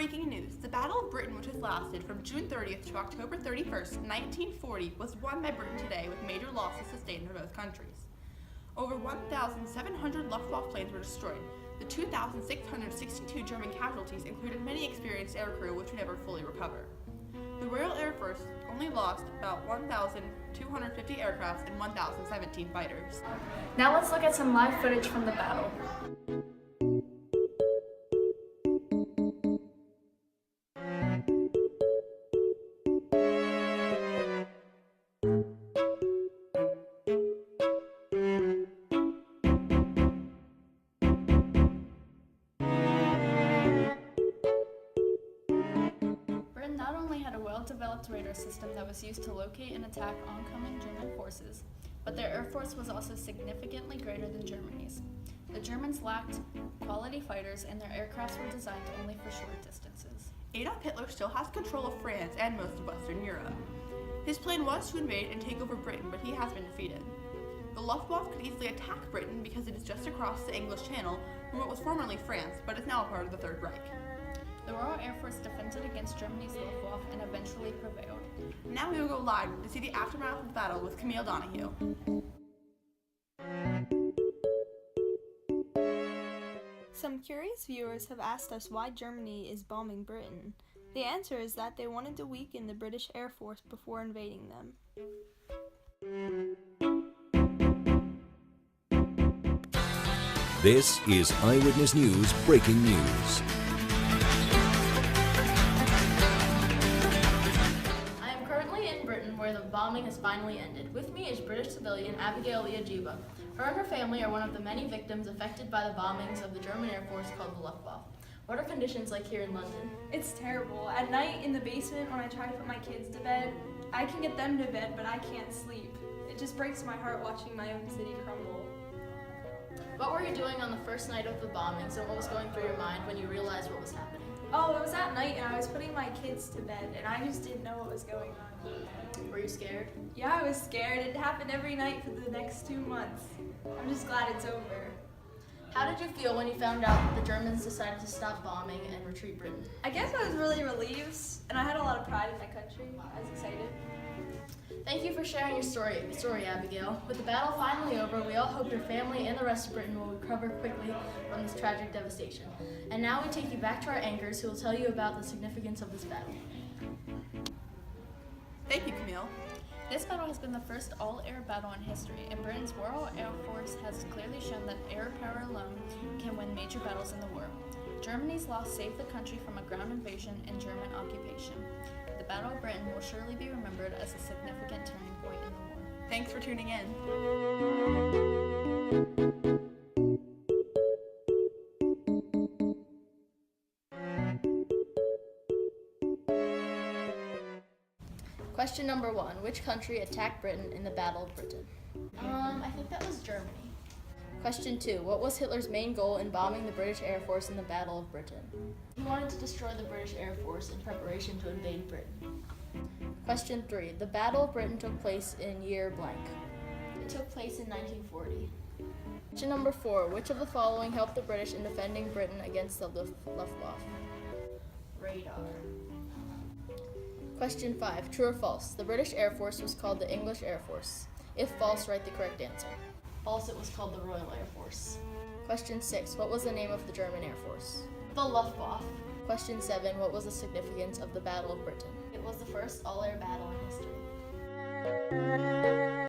Breaking news. The Battle of Britain, which has lasted from June 30th to October 31st, 1940, was won by Britain today with major losses sustained for both countries. Over 1,700 Luftwaffe planes were destroyed. The 2,662 German casualties included many experienced aircrew which would never fully recover. The Royal Air Force only lost about 1,250 aircrafts and 1,017 fighters. Now let's look at some live footage from the battle. Britain not only had a well-developed radar system that was used to locate and attack oncoming German forces, but their air force was also significantly greater than Germany's. The Germans lacked quality fighters and their aircrafts were designed only for short distances. Adolf Hitler still has control of France and most of Western Europe. His plan was to invade and take over Britain, but he has been defeated. The Luftwaffe could easily attack Britain because it is just across the English Channel from what was formerly France, but is now a part of the Third Reich. The Royal Air Force defended against Germany's Luftwaffe and eventually prevailed. Now we will go live to see the aftermath of the battle with Camille Donahue. Some curious viewers have asked us why Germany is bombing Britain. The answer is that they wanted to weaken the British Air Force before invading them. This is Eyewitness News Breaking News. I am currently in Britain where the bombing has finally ended. With me is British civilian Abigail Liajiba. Her and her family are one of the many victims affected by the bombings of the German Air Force called the Luftwaffe. What are conditions like here in London? It's terrible. At night in the basement when I try to put my kids to bed, I can get them to bed, but I can't sleep. It just breaks my heart watching my own city crumble. What were you doing on the first night of the bombings and what was going through your mind when you realized what was happening? Oh, it was at night and I was putting my kids to bed and I just didn't know what was going on. Were you scared? Yeah, I was scared. It happened every night for the next 2 months. I'm just glad it's over. How did you feel when you found out that the Germans decided to stop bombing and retreat Britain? I guess I was really relieved and I had a lot of pride in my country. I was excited. Thank you for sharing your story, Abigail. With the battle finally over, we all hope your family and the rest of Britain will recover quickly from this tragic devastation. And now we take you back to our anchors who will tell you about the significance of this battle. Thank you, Camille. This battle has been the first all-air battle in history, and Britain's Royal Air Force has clearly shown that air power alone can win major battles in the war. Germany's loss saved the country from a ground invasion and German occupation. The Battle of Britain will surely be remembered as a significant turning point in the war. Thanks for tuning in. Question number 1. Which country attacked Britain in the Battle of Britain? I think that was Germany. Question 2. What was Hitler's main goal in bombing the British Air Force in the Battle of Britain? He wanted to destroy the British Air Force in preparation to invade Britain. Question 3. The Battle of Britain took place in year blank. It took place in 1940. Question number 4. Which of the following helped the British in defending Britain against the Luftwaffe? Radar. Question 5. True or false? The British Air Force was called the English Air Force. If false, write the correct answer. False, it was called the Royal Air Force. Question 6. What was the name of the German Air Force? The Luftwaffe. Question 7. What was the significance of the Battle of Britain? It was the first all-air battle in history.